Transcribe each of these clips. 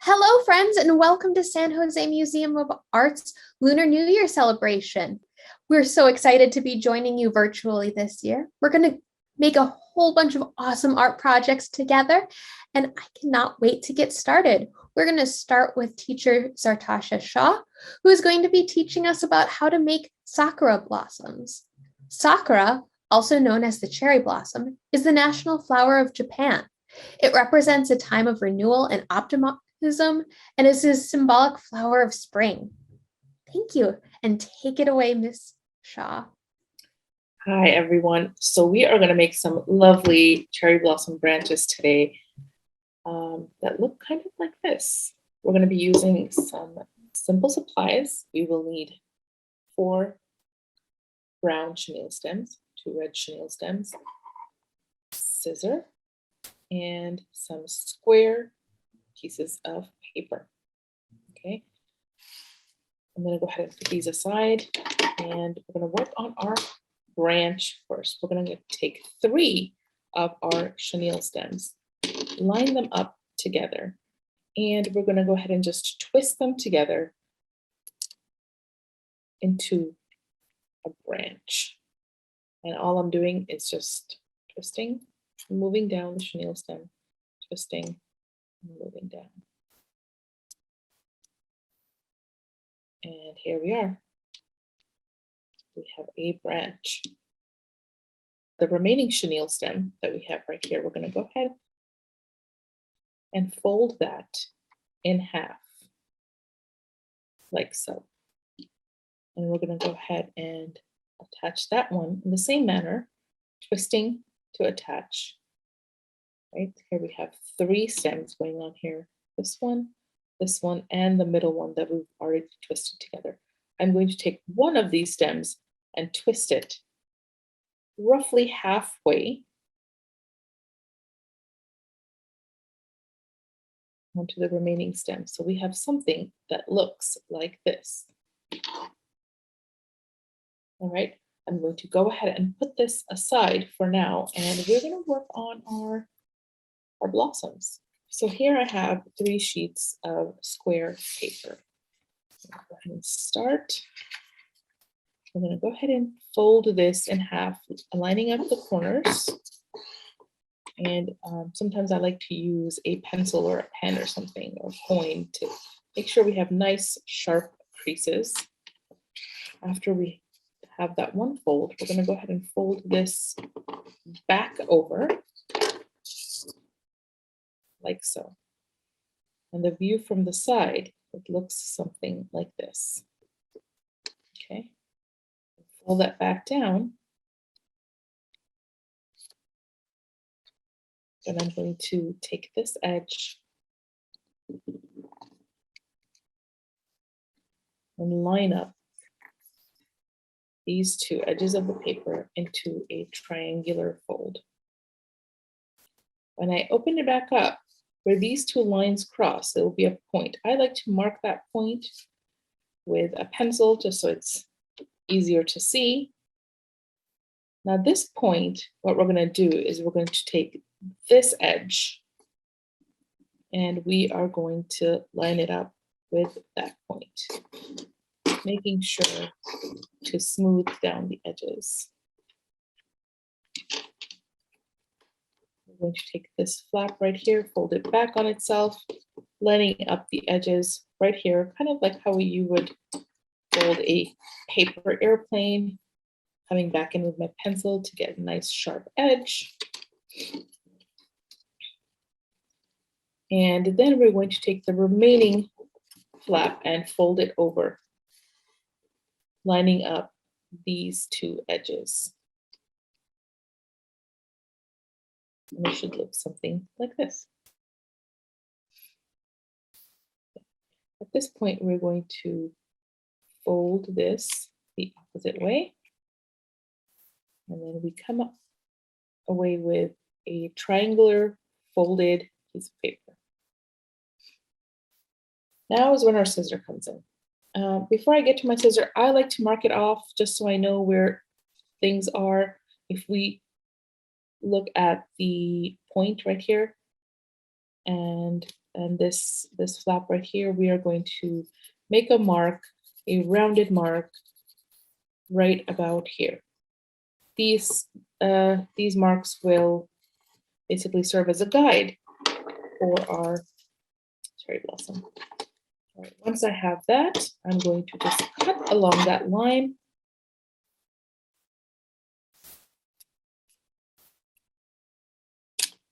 Hello, friends, and welcome to San Jose Museum of Art's Lunar New Year celebration. We're so excited to be joining you virtually this year. We're going to make a whole bunch of awesome art projects together, and I cannot wait to get started. We're going to start with teacher Sartasha Shah, who is going to be teaching us about how to make Sakura blossoms. Sakura, also known as the cherry blossom, is the national flower of Japan. It represents a time of renewal and optimism and is a symbolic flower of spring. Thank you, and take it away, Miss Shaw. Hi, everyone. So we are going to make some lovely cherry blossom branches today that look kind of like this. We're going to be using some simple supplies. We will need 4 brown chenille stems, 2 red chenille stems, scissor, and some square pieces of paper. Okay, I'm going to go ahead and put these aside, and we're going to work on our branch first. We're going to take 3 of our chenille stems, line them up together, and we're going to go ahead and just twist them together into a branch. And all I'm doing is just twisting, moving down the chenille stem, twisting, moving down. And here we are. We have a branch. The remaining chenille stem that we have right here, we're going to go ahead and fold that in half, like so. And we're going to go ahead and attach that one in the same manner, twisting to attach. Right here we have 3 stems going on here. This one, and the middle one that we've already twisted together. I'm going to take one of these stems and twist it roughly halfway onto the remaining stem. So we have something that looks like this. All right, I'm going to go ahead and put this aside for now, and we're going to work on our blossoms. So here I have 3 sheets of square paper. Go ahead and start. I'm going to go ahead and fold this in half, lining up the corners. And sometimes I like to use a pencil or a pen or something, or coin, to make sure we have nice sharp creases. After we have that one fold, we're going to go ahead and fold this back over, like so. And the view from the side, it looks something like this. Okay, fold that back down. And I'm going to take this edge and line up these 2 edges of the paper into a triangular fold. When I open it back up, where these 2 lines cross, there will be a point. I like to mark that point with a pencil just so it's easier to see. Now this point, what we're going to do is we're going to take this edge and we are going to line it up with that point, making sure to smooth down the edges. I'm going to take this flap right here, fold it back on itself, lining up the edges right here, kind of like how you would fold a paper airplane, coming back in with my pencil to get a nice sharp edge. And then we're going to take the remaining flap and fold it over, lining up these 2 edges. And it should look something like this. At this point, we're going to fold this the opposite way. And then we come up away with a triangular folded piece of paper. Now is when our scissor comes in. Before I get to my scissor, I like to mark it off just so I know where things are. If we look at the point right here, and And this flap right here, we are going to make a mark, a rounded mark right about here. These marks will basically serve as a guide for our cherry blossom. All right, once I have that, I'm going to just cut along that line.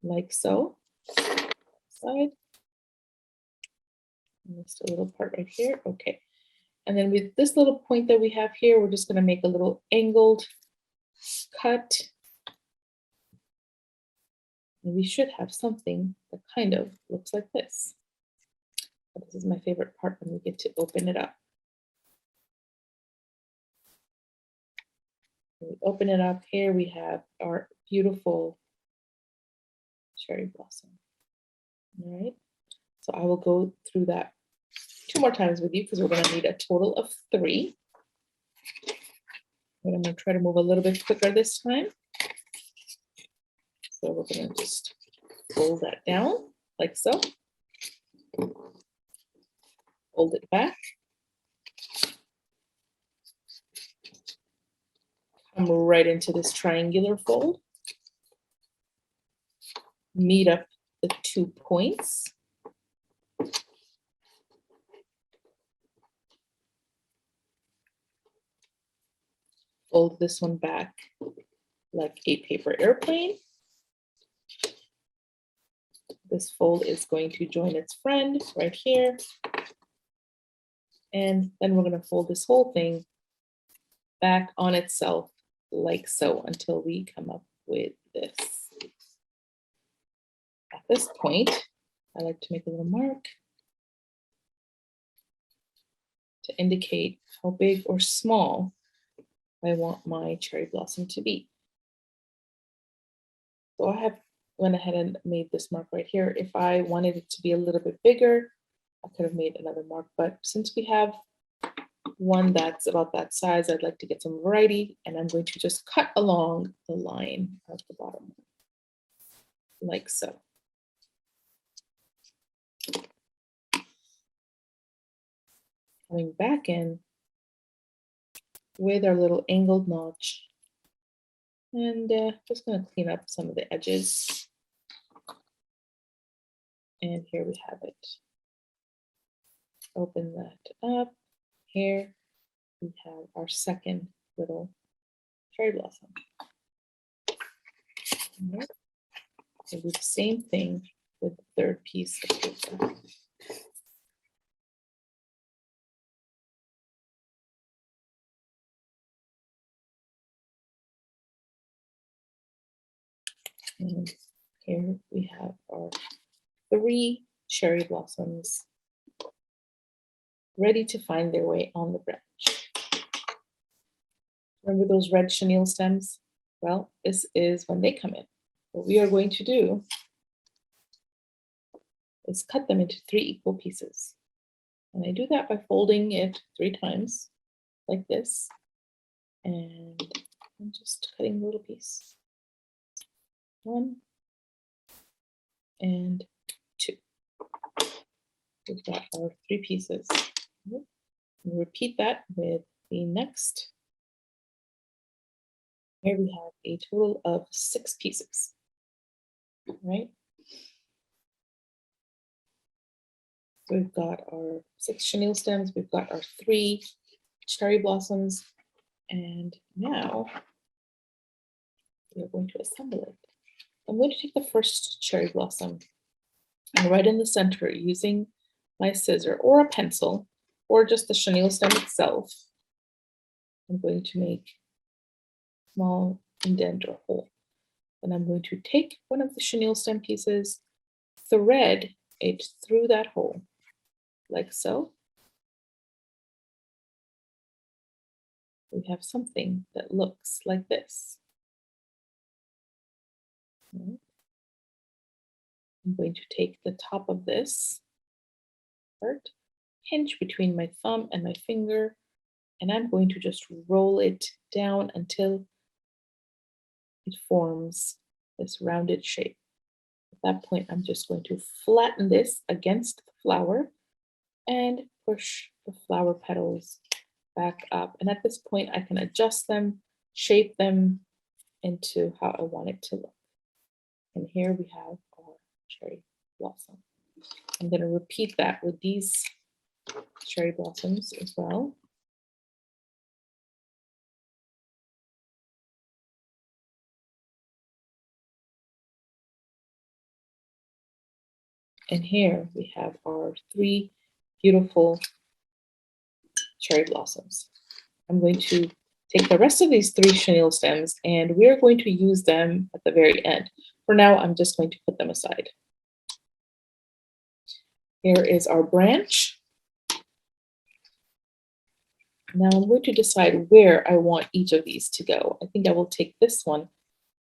Like so. Side. And just a little part right here. Okay. And then with this little point that we have here, we're just going to make a little angled cut. And we should have something that kind of looks like this. But this is my favorite part when we get to open it up. When we open it up here, we have our beautiful cherry blossom. All right. So I will go through that 2 more times with you because we're going to need a total of 3. But I'm going to try to move a little bit quicker this time. So we're going to just fold that down like so. Fold it back. Come right into this triangular fold. Meet up the 2 points. Fold this one back like a paper airplane. This fold is going to join its friend right here. And then we're going to fold this whole thing back on itself like so until we come up with this. At this point, I like to make a little mark to indicate how big or small I want my cherry blossom to be. So I have went ahead and made this mark right here. If I wanted it to be a little bit bigger, I could have made another mark, but since we have one that's about that size, I'd like to get some variety, and I'm going to just cut along the line of the bottom, like so. Coming back in with our little angled notch, and just going to clean up some of the edges. And here we have it. Open that up. Here we have our second little cherry blossom. Right. So do the same thing with the third piece of paper. And here we have our 3 cherry blossoms ready to find their way on the branch. Remember those red chenille stems? Well, this is when they come in. What we are going to do is cut them into 3 equal pieces. And I do that by folding it 3 times, like this. And I'm just cutting a little piece. 1 and 2. We've got our 3 pieces. And repeat that with the next. Here we have a total of 6 pieces, right? So we've got our 6 chenille stems, we've got our 3 cherry blossoms, and now we are going to assemble it. I'm going to take the first cherry blossom and right in the center using my scissor or a pencil or just the chenille stem itself. I'm going to make a small indent or hole. And I'm going to take one of the chenille stem pieces, thread it through that hole, like so. We have something that looks like this. I'm going to take the top of this part, pinch between my thumb and my finger, and I'm going to just roll it down until it forms this rounded shape. that point, I'm just going to flatten this against the flower and push the flower petals back up. And at this point, I can adjust them, shape them into how I want it to look. And here we have our cherry blossom. I'm going to repeat that with these cherry blossoms as well. And here we have our 3 beautiful cherry blossoms. I'm going to take the rest of these 3 chenille stems and we're going to use them at the very end. For now, I'm just going to put them aside. Here is our branch. Now I'm going to decide where I want each of these to go. I think I will take this one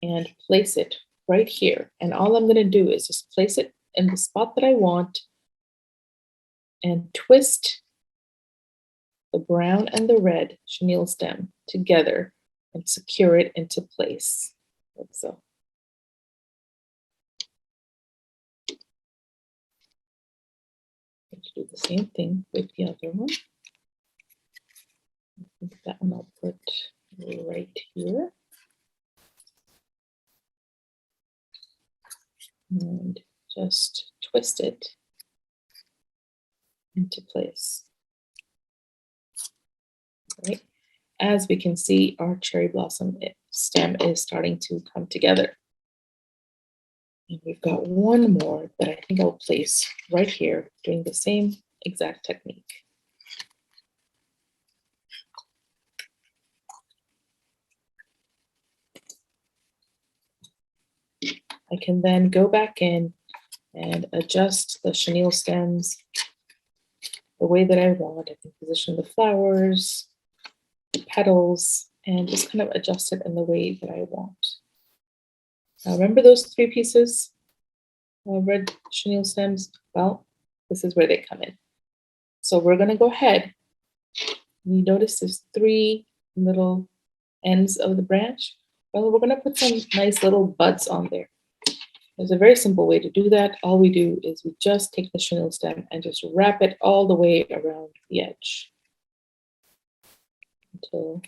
and place it right here. And all I'm going to do is just place it in the spot that I want and twist the brown and the red chenille stem together and secure it into place, like so. Do the same thing with the other one. I think that one I'll put right here. And just twist it into place. Right. As we can see, our cherry blossom stem is starting to come together. And we've got one more that I think I'll place right here, doing the same exact technique. I can then go back in and adjust the chenille stems the way that I want. I can position the flowers, the petals, and just kind of adjust it in the way that I want. Now remember those 3 pieces of red chenille stems? Well, this is where they come in. So we're going to go ahead. You notice there's 3 little ends of the branch. Well, we're going to put some nice little buds on there. There's a very simple way to do that. All we do is we just take the chenille stem and just wrap it all the way around the edge until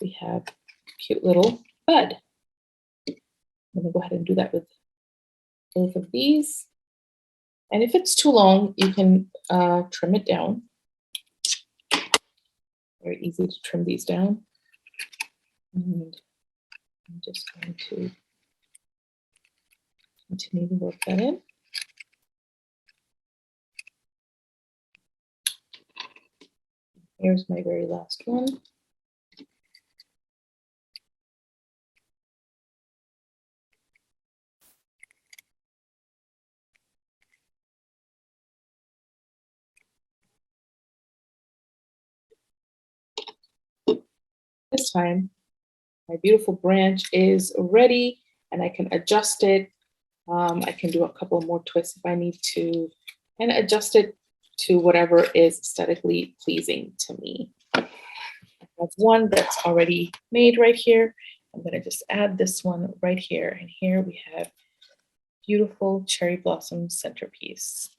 we have a cute little bud. I'm going to go ahead and do that with both of these. And if it's too long, you can trim it down. Very easy to trim these down. And I'm just going to continue to work that in. Here's my very last one. This time, my beautiful branch is ready and I can adjust it. I can do a couple more twists if I need to and adjust it to whatever is aesthetically pleasing to me. I have one that's already made right here. I'm going to just add this one right here. And here we have beautiful cherry blossom centerpiece.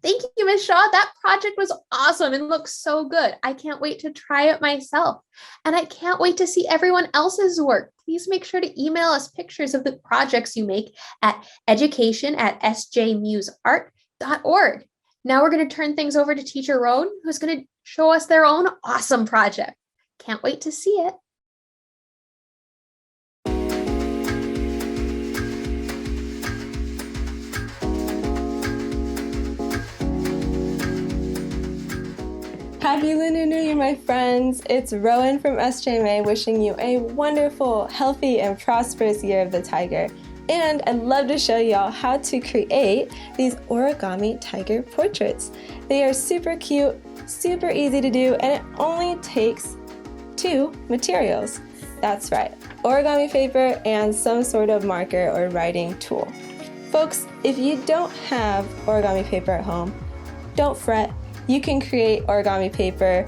Thank you, Ms. Shaw. That project was awesome and looks so good. I can't wait to try it myself. And I can't wait to see everyone else's work. Please make sure to email us pictures of the projects you make at education@sjmuseart.org. Now we're going to turn things over to Teacher Roan, who's going to show us their own awesome project. Can't wait to see it. Happy Lunar New Year, my friends. It's Rowan from SJMA wishing you a wonderful, healthy, and prosperous year of the tiger. And I'd love to show y'all how to create these origami tiger portraits. They are super cute, super easy to do, and it only takes 2 materials. That's right, origami paper and some sort of marker or writing tool. Folks, if you don't have origami paper at home, don't fret. You can create origami paper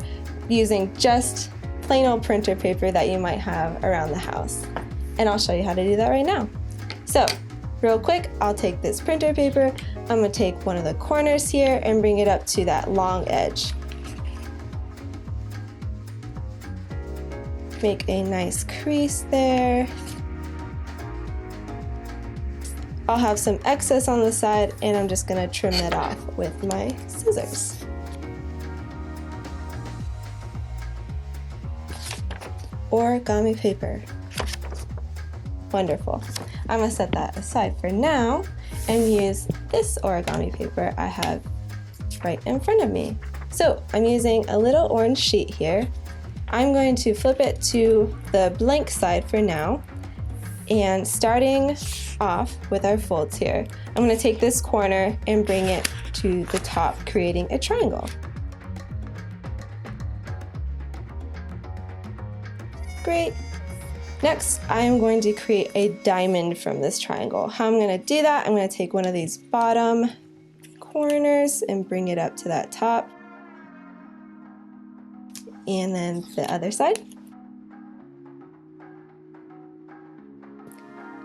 using just plain old printer paper that you might have around the house. and I'll show you how to do that right now. So real quick, I'll take this printer paper. I'm gonna take one of the corners here and bring it up to that long edge. Make a nice crease there. I'll have some excess on the side and I'm just gonna trim that off with my scissors. Origami paper. Wonderful. I'm gonna set that aside for now and use this origami paper I have right in front of me. So I'm using a little orange sheet here. I'm going to flip it to the blank side for now. And starting off with our folds here, I'm going to take this corner and bring it to the top, creating a triangle. Great. Next, I am going to create a diamond from this triangle. How I'm going to do that, I'm going to take one of these bottom corners and bring it up to that top. And then the other side.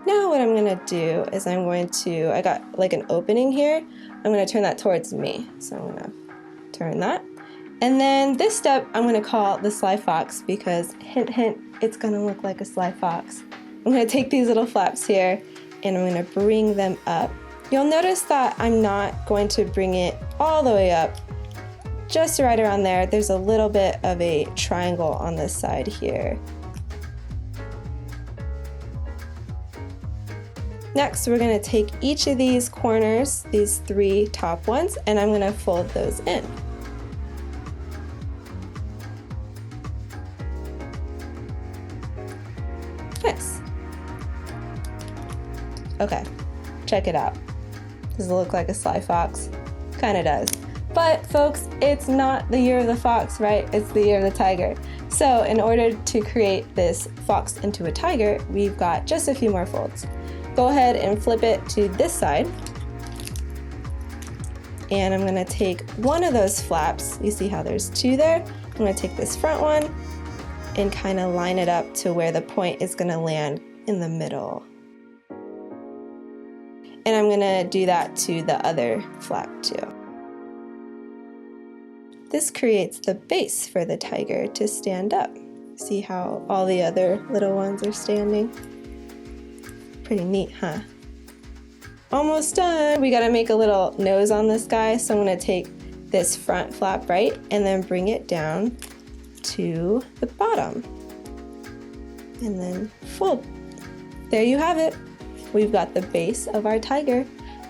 Now what I'm gonna do is I got like an opening here. I'm gonna turn that towards me. So I'm gonna turn that. And then this step I'm gonna call the sly fox because hint, hint, it's gonna look like a sly fox. I'm gonna take these little flaps here and I'm gonna bring them up. You'll notice that I'm not going to bring it all the way up. Just right around there, there's a little bit of a triangle on this side here. Next, we're going to take each of these corners, these three top ones, and I'm going to fold those in. Nice. Okay, check it out. Does it look like a sly fox? Kind of does. But folks, it's not the year of the fox, right? It's the year of the tiger. So in order to create this fox into a tiger, we've got just a few more folds. Go ahead and flip it to this side. And I'm gonna take one of those flaps. You see how there's two there? I'm gonna take this front one and kind of line it up to where the point is gonna land in the middle. And I'm gonna do that to the other flap too. This creates the base for the tiger to stand up. See how all the other little ones are standing? Pretty neat, huh? Almost done. We gotta make a little nose on this guy, so I'm gonna take this front flap right and then bring it down to the bottom. And then fold. There you have it. We've got the base of our tiger.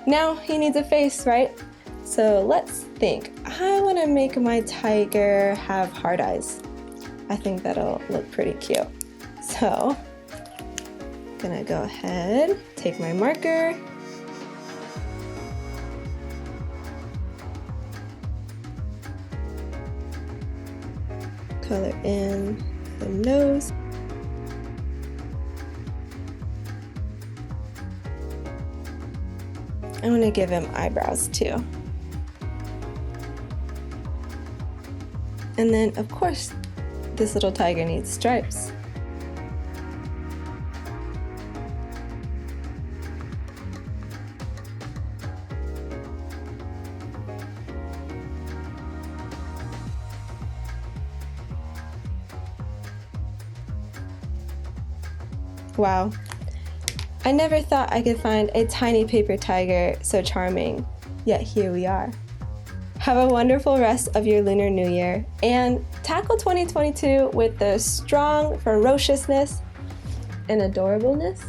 Now he needs a face, right? So let's think. I want to make my tiger have hard eyes. I think that'll look pretty cute. So I'm gonna go ahead, take my marker, color in the nose. I'm gonna give him eyebrows too. And then, of course, this little tiger needs stripes. Wow. I never thought I could find a tiny paper tiger so charming, yet here we are. Have a wonderful rest of your Lunar New Year and tackle 2022 with the strong ferociousness and adorableness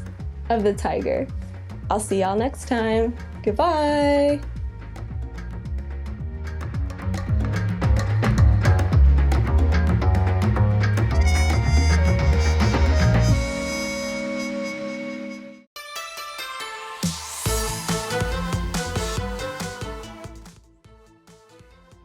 of the tiger. I'll see y'all next time. Goodbye.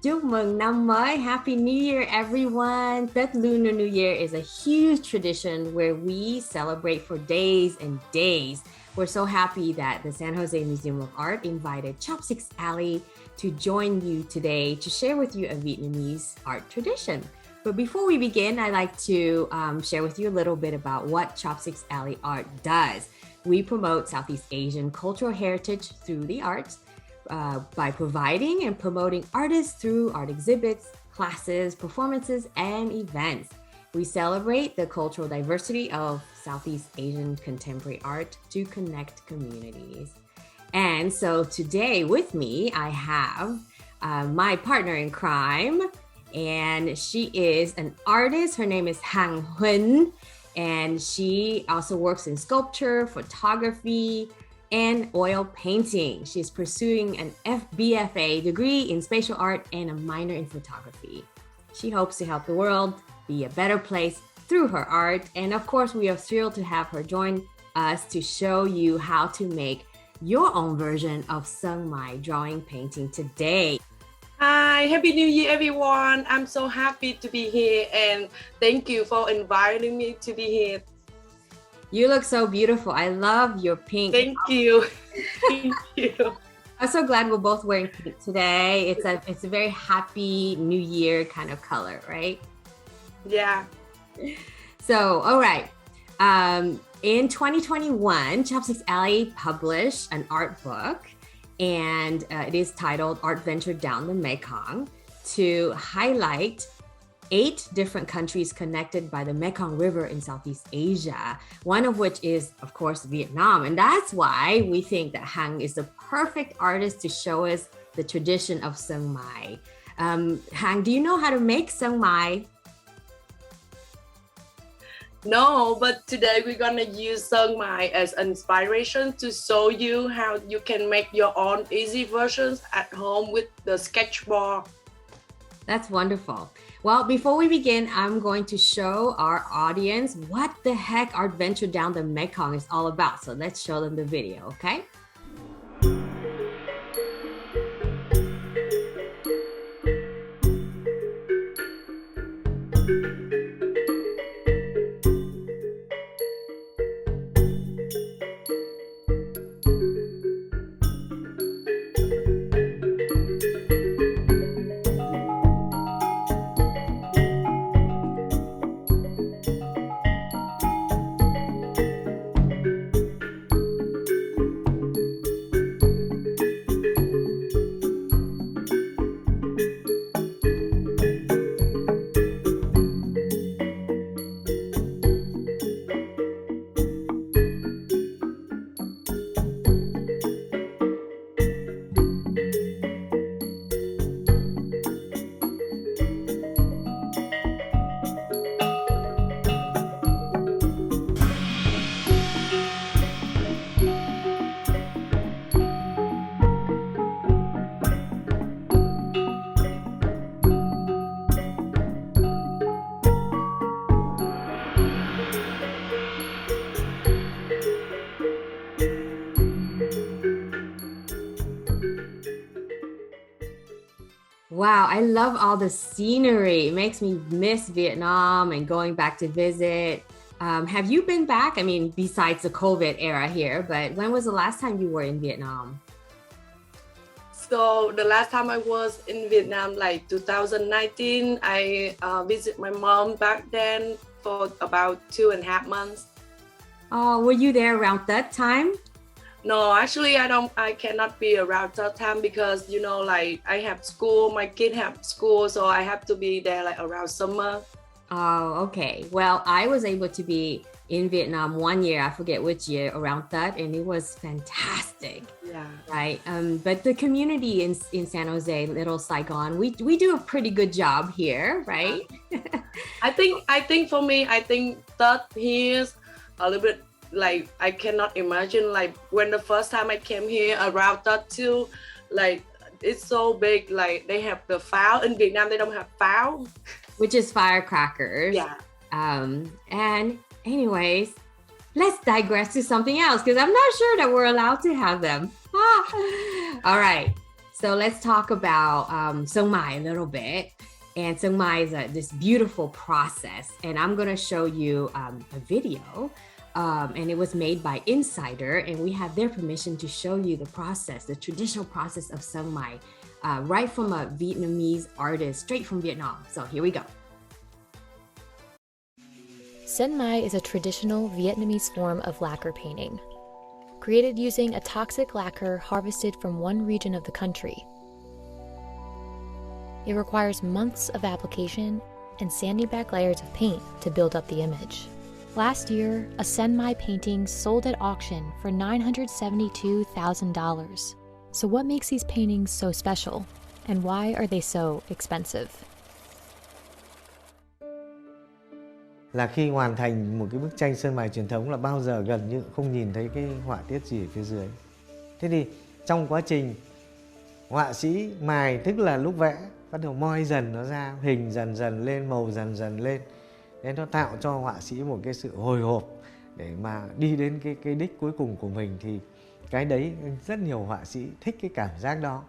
Chúc mừng năm mới. Happy New Year, everyone. That Lunar New Year is a huge tradition where we celebrate for days and days. We're so happy that the San Jose Museum of Art invited Chopsticks Alley to join you today to share with you a Vietnamese art tradition. But before we begin, I'd like to share with you a little bit about what Chopsticks Alley Art does. We promote Southeast Asian cultural heritage through the arts by providing and promoting artists through art exhibits, classes, performances, and events. We celebrate the cultural diversity of Southeast Asian contemporary art to connect communities. And so today with me, I have my partner in crime, and she is an artist. Her name is Hang Hun, and she also works in sculpture, photography, and oil painting. She's pursuing an BFA degree in spatial art and a minor in photography. She hopes to help the world be a better place through her art. And of course, we are thrilled to have her join us to show you how to make your own version of Sơn Mài drawing painting today. Hi, Happy New Year, everyone. I'm so happy to be here and thank you for inviting me to be here. You look so beautiful. I love your pink. Thank you. Thank you. I'm so glad we're both wearing pink today. It's a very happy New Year kind of color, right? Yeah. So, all right. In 2021, Chopsticks Alley published an art book, and it is titled Art Venture Down the Mekong, to highlight 8 different countries connected by the Mekong River in Southeast Asia, one of which is, of course, Vietnam. And that's why we think that Hang is the perfect artist to show us the tradition of Sơn Mài. Hang, do you know how to make Sơn Mài? No, but today we're gonna use Sơn Mài as inspiration to show you how you can make your own easy versions at home with the sketchboard. That's wonderful. Well, before we begin, I'm going to show our audience what the heck Art Venture Down the Mekong is all about. So let's show them the video, okay? Wow, I love all the scenery. It makes me miss Vietnam and going back to visit. Have you been back? I mean, besides the COVID era here, but when was the last time you were in Vietnam? So the last time I was in Vietnam, like 2019, I visit my mom back then for about 2.5 months. Oh, were you there around that time? No, actually, I cannot be around that time because, you know, like I have school, my kids have school, so I have to be there like around summer. Oh, okay. Well, I was able to be in Vietnam one year, I forget which year, around that, and it was fantastic. Yeah. Right. But the community in San Jose, Little Saigon, we do a pretty good job here, right? I think for me, I think that here's a little bit like I cannot imagine like when the first time I came here around that too, like it's so big, like they have the pháo. In Vietnam they don't have pháo, which is firecrackers. Yeah. And anyways, let's digress to something else because I'm not sure that we're allowed to have them. All right, so let's talk about Sơn Mài a little bit. And Sơn Mài is this beautiful process, and I'm gonna show you a video. And it was made by Insider, and we have their permission to show you the process, the traditional process of Sơn Mài, right from a Vietnamese artist, straight from Vietnam. So here we go. Sơn Mài is a traditional Vietnamese form of lacquer painting, created using a toxic lacquer harvested from one region of the country. It requires months of application and sanding back layers of paint to build up the image. Last year, a Sơn Mài painting sold at auction for $972,000. So what makes these paintings so special? And why are they so expensive? Là khi hoàn thành một cái bức tranh sơn mài truyền thống là bao giờ gần như không nhìn thấy cái họa tiết gì ở phía dưới. Thế thì trong quá trình họa sĩ mài, tức là lúc vẽ, bắt đầu moi dần nó ra, hình dần dần lên, màu dần dần lên. Nên nó tạo cho họa sĩ một cái sự hồi hộp để mà đi đến cái đích cuối cùng của mình, thì cái đấy rất nhiều họa sĩ thích cái cảm giác đó.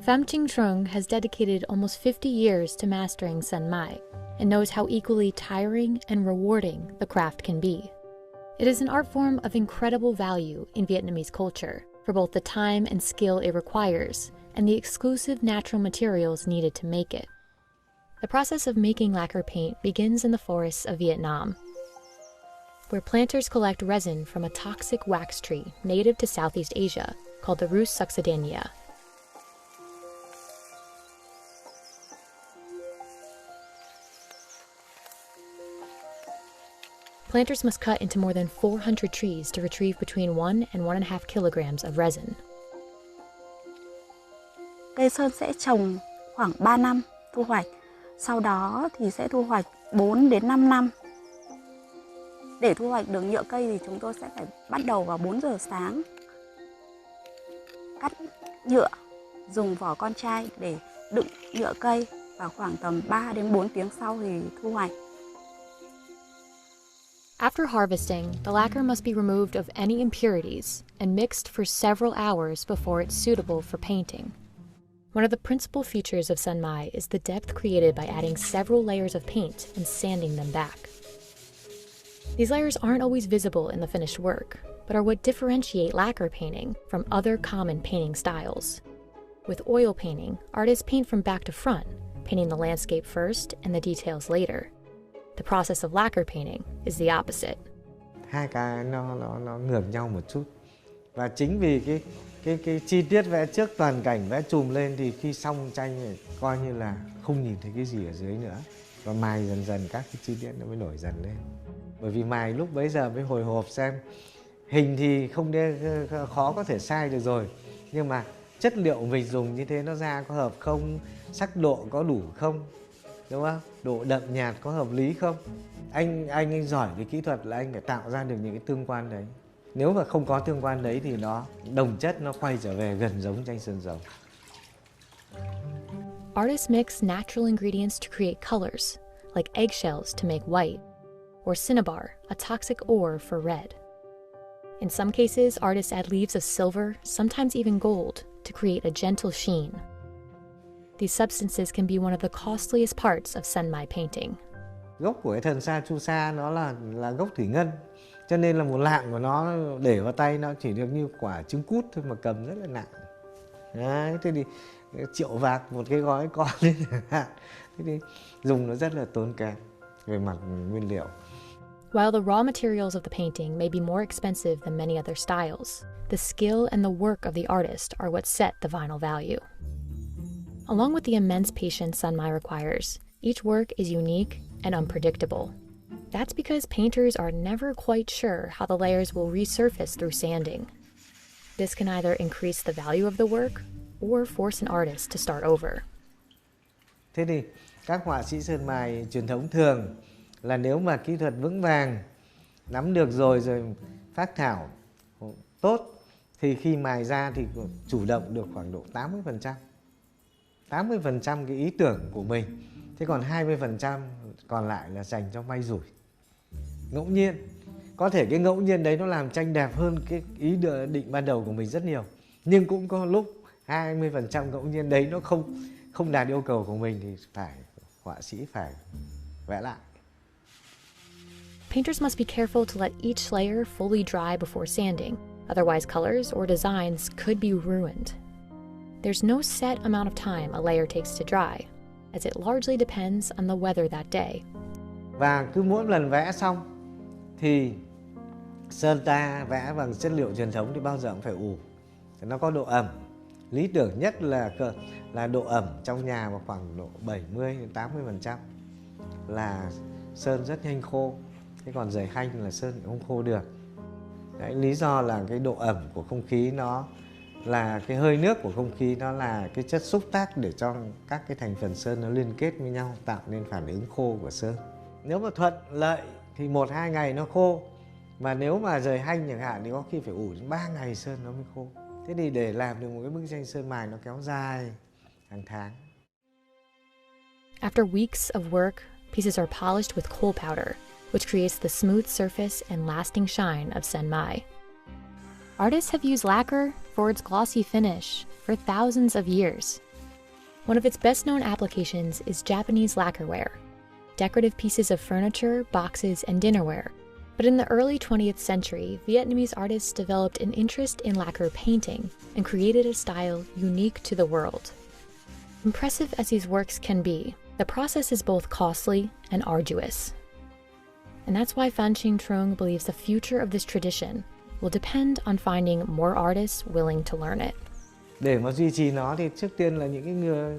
Pham Chinh Trung has dedicated almost 50 years to mastering Sơn Mài and knows how equally tiring and rewarding the craft can be. It is an art form of incredible value in Vietnamese culture for both the time and skill it requires and the exclusive natural materials needed to make it. The process of making lacquer paint begins in the forests of Vietnam, where planters collect resin from a toxic wax tree native to Southeast Asia called the Rus succedanea. Planters must cut into more than 400 trees to retrieve between 1 and 1.5 kilograms of resin. Cây sơn sẽ trồng khoảng 3 năm thu hoạch, sau đó thì sẽ thu hoạch 4 đến 5 năm. Để thu hoạch được nhựa cây thì chúng tôi sẽ phải bắt đầu vào 4 giờ sáng. Cắt nhựa, dùng vỏ con trai để đựng nhựa cây và khoảng tầm 3 đến 4 tiếng sau thì thu hoạch. After harvesting, the lacquer must be removed of any impurities and mixed for several hours before it's suitable for painting. One of the principal features of Sơn Mài is the depth created by adding several layers of paint and sanding them back. These layers aren't always visible in the finished work, but are what differentiate lacquer painting from other common painting styles. With oil painting, artists paint from back to front, painting the landscape first and the details later. The process of lacquer painting is the opposite. Hai cái nó ngược nhau một chút. Và chính vì cái chi tiết vẽ trước, toàn cảnh vẽ chùm lên, thì khi xong tranh thì coi như là không nhìn thấy cái gì ở dưới nữa. Và mài dần dần các cái chi tiết nó mới nổi dần lên. Bởi vì mài lúc bấy giờ mới hồi hộp xem hình thì không khó có thể sai được rồi, nhưng mà chất liệu mình dùng như thế nó ra có hợp không, sắc độ có đủ không, đúng không? Độ đậm nhạt có hợp lý không? Anh giỏi về kỹ thuật là anh phải tạo ra được những cái tương quan đấy. Nếu mà không có tương quan đấy thì nó đồng chất nó quay trở về gần giống tranh sơn dầu. Artists mix natural ingredients to create colors, like eggshells to make white, or cinnabar, a toxic ore for red. In some cases, artists add leaves of silver, sometimes even gold, to create a gentle sheen. These substances can be one of the costliest parts of Sơn Mài painting. Gốc của cái thần sa chu sa nó là gốc thủy ngân, cho nên là một lạng của nó để vào tay nó chỉ được như quả trứng cút thôi mà cầm rất là nặng. Đấy, thế thì triệu vạc một cái gói con lên chẳng hạn, thế thì dùng nó rất là tốn kém về mặt nguyên liệu. While the raw materials of the painting may be more expensive than many other styles, the skill and the work of the artist are what set the final value. Along with the immense patience Sơn Mài requires, each work is unique and unpredictable. That's because painters are never quite sure how the layers will resurface through sanding. This can either increase the value of the work or force an artist to start over. Thế thì các họa sĩ sơn mài truyền thống thường là nếu mà kỹ thuật vững vàng, nắm được rồi phác thảo tốt, thì khi mài ra thì chủ động được khoảng độ 80%. 80% cái ý tưởng của mình, thế còn 20% còn lại là dành cho may rủi, ngẫu nhiên. Có thể cái ngẫu nhiên đấy nó làm tranh đẹp hơn cái ý định ban đầu của mình rất nhiều, nhưng cũng có lúc 20% ngẫu nhiên đấy nó không đạt yêu cầu của mình thì họa sĩ phải vẽ lại. Painters must be careful to let each layer fully dry before sanding, otherwise colors or designs could be ruined. There's no set amount of time a layer takes to dry, as it largely depends on the weather that day. Và cứ mỗi lần vẽ xong thì sơn ta vẽ bằng chất liệu truyền thống thì bao giờ cũng phải ủ. Nó có độ ẩm. Lý tưởng nhất là độ ẩm trong nhà vào khoảng độ 70-80% là sơn rất nhanh khô. Thế còn dày hanh là sơn không khô được. Đấy, lý do là cái độ ẩm của không khí nó là cái hơi nước của không khí, nó là cái chất xúc tác để cho các cái thành phần sơn nó liên kết với nhau tạo nên phản ứng khô của sơn. Nếu mà thuận lợi thì 1-2 ngày nó khô, mà nếu mà rời hanh chẳng hạn thì có khi phải ủ đến 3 ngày sơn nó mới khô. Thế thì để làm được một cái bức tranh sơn mài nó kéo dài hàng tháng. After weeks of work, pieces are polished with coal powder, which creates the smooth surface and lasting shine of Sơn Mài. Artists have used lacquer for its glossy finish for thousands of years. One of its best-known applications is Japanese lacquerware, decorative pieces of furniture, boxes, and dinnerware. But in the early 20th century, Vietnamese artists developed an interest in lacquer painting and created a style unique to the world. Impressive as these works can be, the process is both costly and arduous. And that's why Phan Chinh Trung believes the future of this tradition will depend on finding more artists willing to learn it. Để mà duy trì nó thì trước tiên là những cái người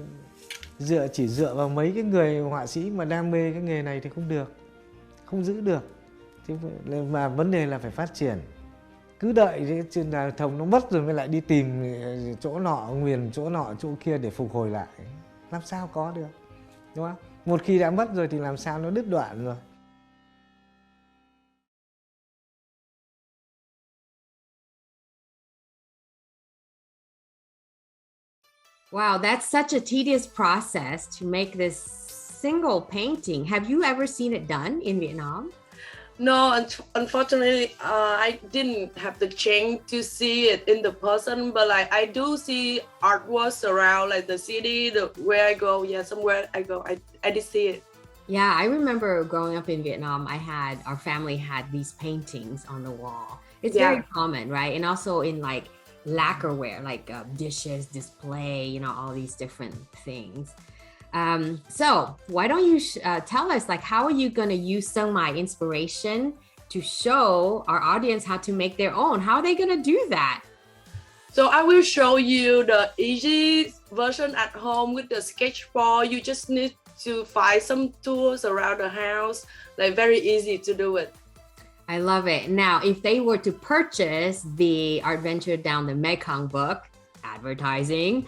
chỉ dựa vào mấy cái người họa sĩ mà đam mê cái nghề này thì không được, không giữ được. Mà vấn đề là phải phát triển. Cứ đợi cái truyền thống nó mất rồi mới lại đi tìm chỗ nọ, nguyền chỗ nọ, chỗ kia để phục hồi lại. Làm sao có được, đúng không? Một khi đã mất rồi thì làm sao nó đứt đoạn rồi. Wow, that's such a tedious process to make this single painting. Have you ever seen it done in Vietnam? No, unfortunately, I didn't have the chance to see it in the person, but like I do see artworks around like the city, where I go. Yeah, somewhere I go, I did see it. Yeah, I remember growing up in Vietnam, our family had these paintings on the wall. It's very common, right? And also in like lacquerware, like dishes, display, all these different things. So why don't you tell us, like, how are you going to use Sơn Mài inspiration to show our audience how to make their own? How are they going to do that? So I will show you the easy version at home with the sketchboard. You just need to find some tools around the house, like very easy to do it. I love it. Now, if they were to purchase the Adventure Down the Mekong book, advertising,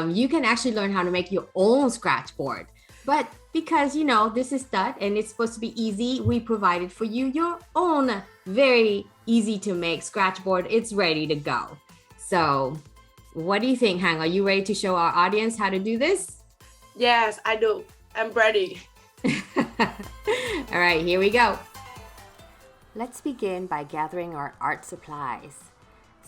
you can actually learn how to make your own scratch board. But because, this is stud and it's supposed to be easy, we provided for you your own very easy to make scratch board. It's ready to go. So what do you think, Hang? Are you ready to show our audience how to do this? Yes, I do. I'm ready. All right, here we go. Let's begin by gathering our art supplies.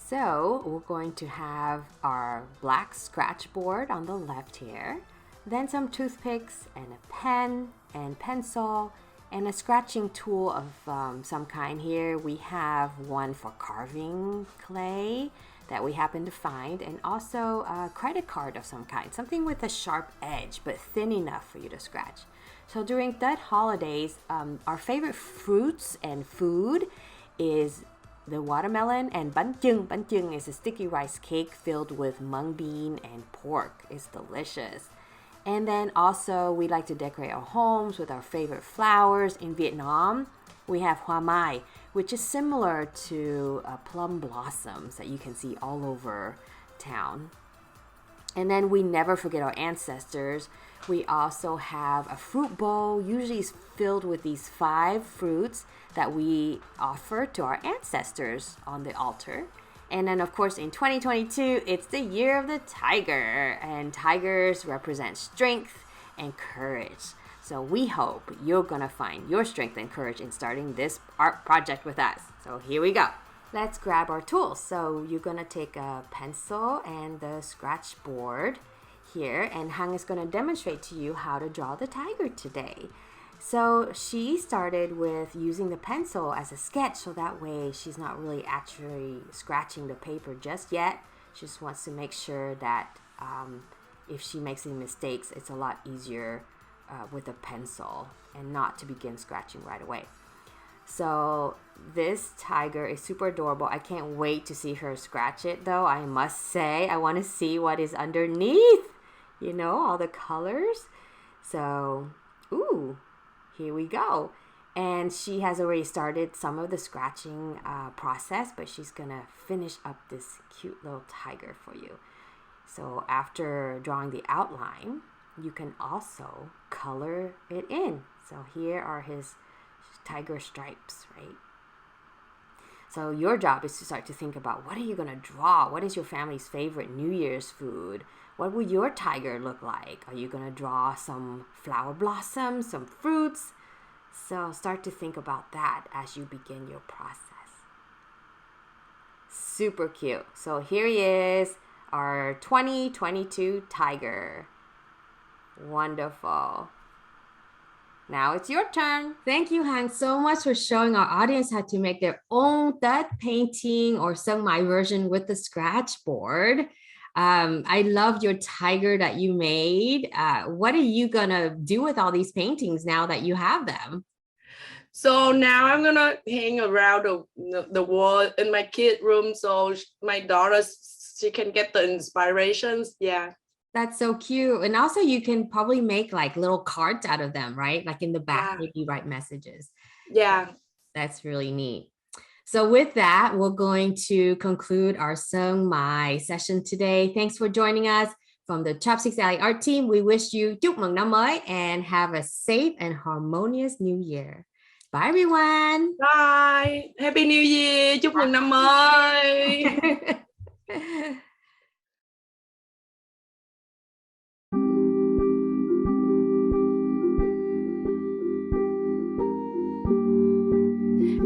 So we're going to have our black scratch board on the left here, then some toothpicks and a pen and pencil and a scratching tool of some kind here. We have one for carving clay that we happen to find, and also a credit card of some kind, something with a sharp edge but thin enough for you to scratch. So during Tet holidays, our favorite fruits and food is the watermelon and bánh chưng. Bánh chưng is a sticky rice cake filled with mung bean and pork. It's delicious. And then also we like to decorate our homes with our favorite flowers. In Vietnam, we have hoa mai, which is similar to plum blossoms that you can see all over town. And then we never forget our ancestors. We also have a fruit bowl, usually is filled with these 5 fruits that we offer to our ancestors on the altar. And then, of course, in 2022, it's the year of the tiger, and tigers represent strength and courage. So we hope you're gonna find your strength and courage in starting this art project with us. So here we go. Let's grab our tools. So you're gonna take a pencil and the scratch board here, and Hang is gonna demonstrate to you how to draw the tiger today. So she started with using the pencil as a sketch, so that way she's not really actually scratching the paper just yet. She just wants to make sure that if she makes any mistakes, it's a lot easier with a pencil and not to begin scratching right away. So this tiger is super adorable. I can't wait to see her scratch it though. I must say, I want to see what is underneath, you know, all the colors. So, ooh, here we go. And she has already started some of the scratching process, but she's gonna finish up this cute little tiger for you. So after drawing the outline, you can also color it in. So here are his tiger stripes, right? So your job is to start to think about, what are you gonna draw? What is your family's favorite New Year's food? What will your tiger look like? Are you gonna draw some flower blossoms, some fruits? So start to think about that as you begin your process. Super cute. So here he is, our 2022 tiger. Wonderful. Now it's your turn. Thank you, Han, so much for showing our audience how to make their own Tet painting or Sơn Mài version with the scratch board. I love your tiger that you made. What are you gonna do with all these paintings now that you have them? So now I'm gonna hang around the wall in my kid room, so my daughter, she can get the inspirations. Yeah. That's so cute. And also you can probably make like little cards out of them, right? Like in the back, maybe write messages. Yeah. That's really neat. So with that, we're going to conclude our Sơn Mài session today. Thanks for joining us from the Chopsticks Alley Art team. We wish you chúc mừng năm mới and have a safe and harmonious new year. Bye everyone. Bye. Happy New Year. Chúc mừng năm mới.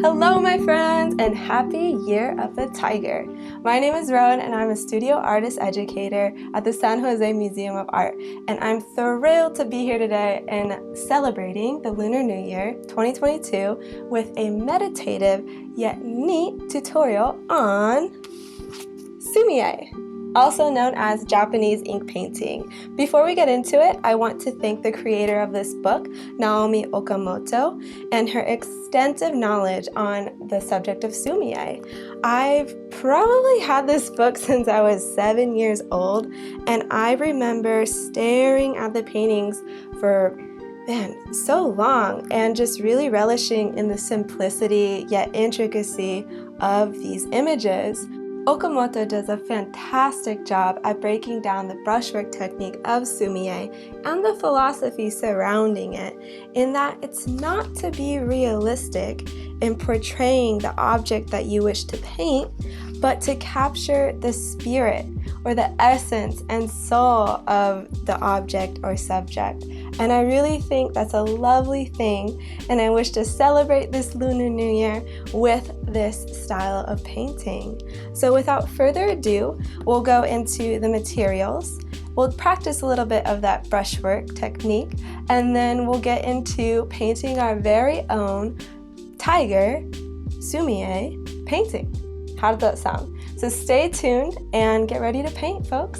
Hello, my friends, and happy Year of the Tiger. My name is Rowan, and I'm a studio artist educator at the San Jose Museum of Art, and I'm thrilled to be here today and celebrating the Lunar New Year 2022 with a meditative yet neat tutorial on Sumi-e, also known as Japanese ink painting. Before we get into it, I want to thank the creator of this book, Naomi Okamoto, and her extensive knowledge on the subject of Sumi-e. I've probably had this book since I was 7 years old, and I remember staring at the paintings for so long and just really relishing in the simplicity yet intricacy of these images. Okamoto does a fantastic job at breaking down the brushwork technique of Sumi-e and the philosophy surrounding it, in that it's not to be realistic in portraying the object that you wish to paint, but to capture the spirit or the essence and soul of the object or subject. And I really think that's a lovely thing, and I wish to celebrate this Lunar New Year with this style of painting. So without further ado, we'll go into the materials. We'll practice a little bit of that brushwork technique, and then we'll get into painting our very own tiger Sumi-e painting. How does that sound? So stay tuned and get ready to paint, folks.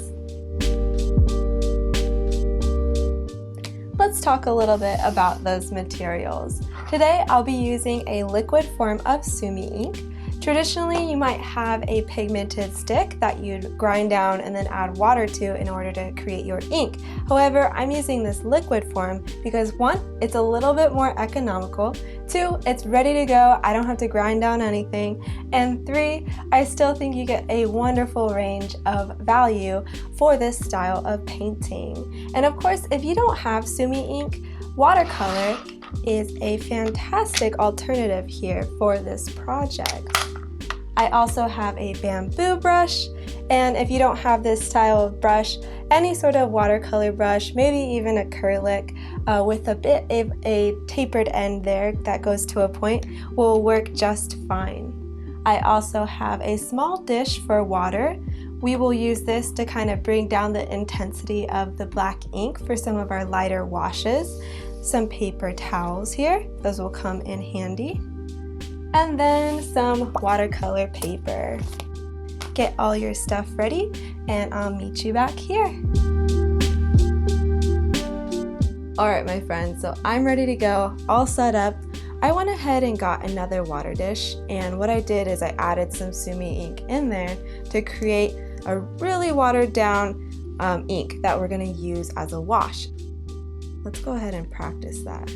Let's talk a little bit about those materials. Today I'll be using a liquid form of Sumi ink. Traditionally, you might have a pigmented stick that you'd grind down and then add water to in order to create your ink. However, I'm using this liquid form because 1, it's a little bit more economical, 2, it's ready to go, I don't have to grind down anything, and 3, I still think you get a wonderful range of value for this style of painting. And of course, if you don't have Sumi ink, watercolor is a fantastic alternative here for this project. I also have a bamboo brush, and if you don't have this style of brush, any sort of watercolor brush, maybe even acrylic with a bit of a tapered end there that goes to a point, will work just fine. I also have a small dish for water. We will use this to kind of bring down the intensity of the black ink for some of our lighter washes. Some paper towels here, those will come in handy. And then some watercolor paper. Get all your stuff ready and I'll meet you back here. Alright, my friends, so I'm ready to go, all set up. I went ahead and got another water dish, and what I did is I added some Sumi ink in there to create a really watered down ink that we're going to use as a wash. Let's go ahead and practice that.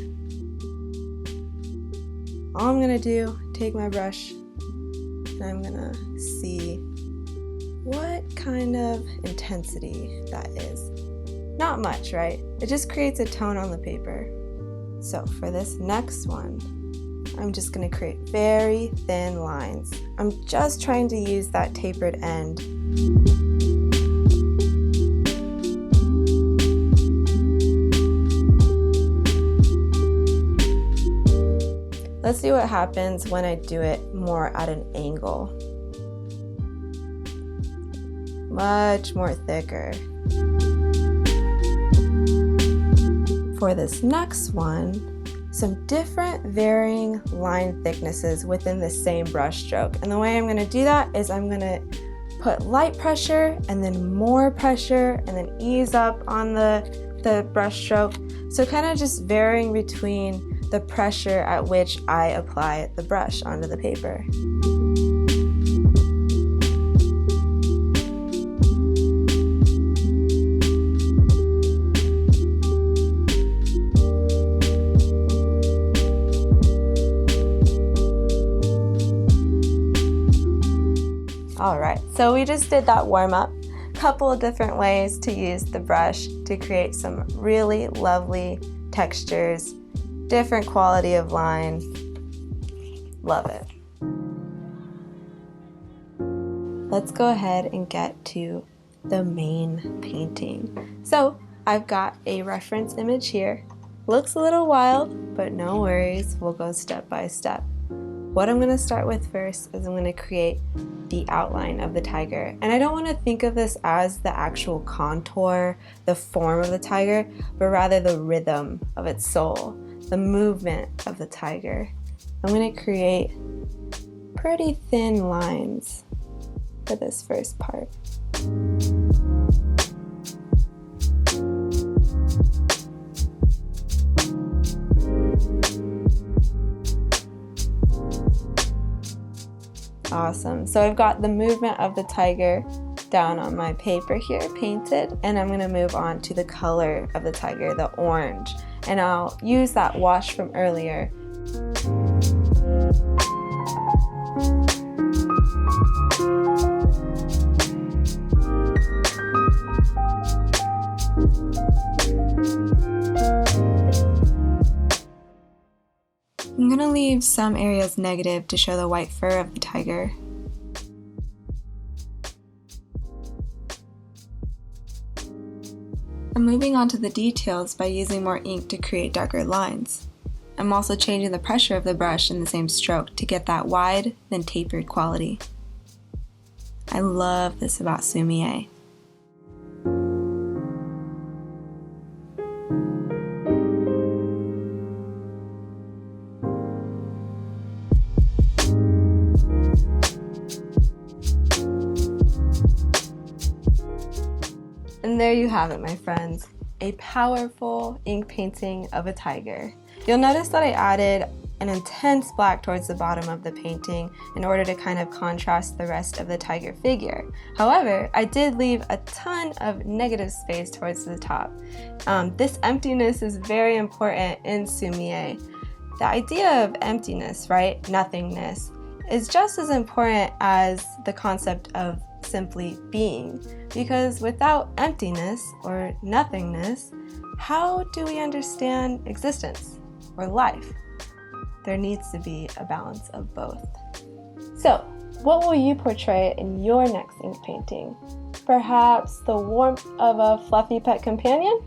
All I'm going to do, take my brush, and I'm going to see what kind of intensity that is. Not much, right? It just creates a tone on the paper. So for this next one, I'm just going to create very thin lines. I'm just trying to use that tapered end. Let's see what happens when I do it more at an angle. Much more thicker. For this next one, some different varying line thicknesses within the same brush stroke. And the way I'm going to do that is I'm going to put light pressure and then more pressure and then ease up on the brush stroke. So kind of just varying between the pressure at which I apply the brush onto the paper. Alright, so we just did that warm-up. Couple of different ways to use the brush to create some really lovely textures, different quality of line. Love it. Let's go ahead and get to the main painting. So I've got a reference image here. Looks a little wild, but no worries, we'll go step by step. What I'm going to start with first is I'm going to create the outline of the tiger. And I don't want to think of this as the actual contour, the form of the tiger, but rather the rhythm of its soul, the movement of the tiger. I'm going to create pretty thin lines for this first part. Awesome. So I've got the movement of the tiger down on my paper here, painted, and I'm going to move on to the color of the tiger, the orange, and I'll use that wash from earlier. I'm going to leave some areas negative to show the white fur of the tiger. I'm moving on to the details by using more ink to create darker lines. I'm also changing the pressure of the brush in the same stroke to get that wide, then tapered quality. I love this about Sumi-e. And there you have it, my friends, a powerful ink painting of a tiger. You'll notice that I added an intense black towards the bottom of the painting in order to kind of contrast the rest of the tiger figure. However, I did leave a ton of negative space towards the top. This emptiness is very important in Sumi-e. The idea of emptiness, right, nothingness, is just as important as the concept of simply being, because without emptiness or nothingness, how do we understand existence or life? There needs to be a balance of both. So, what will you portray in your next ink painting? Perhaps the warmth of a fluffy pet companion?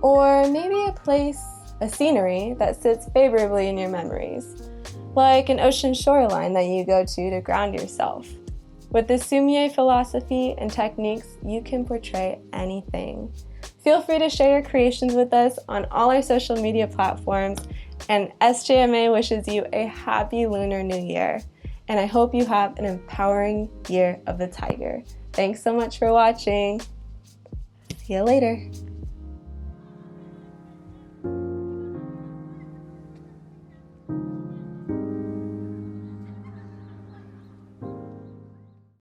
Or maybe a place, a scenery that sits favorably in your memories, like an ocean shoreline that you go to ground yourself. With the Sumi-e philosophy and techniques, you can portray anything. Feel free to share your creations with us on all our social media platforms, and SJMA wishes you a happy Lunar New Year. And I hope you have an empowering year of the tiger. Thanks so much for watching. See you later.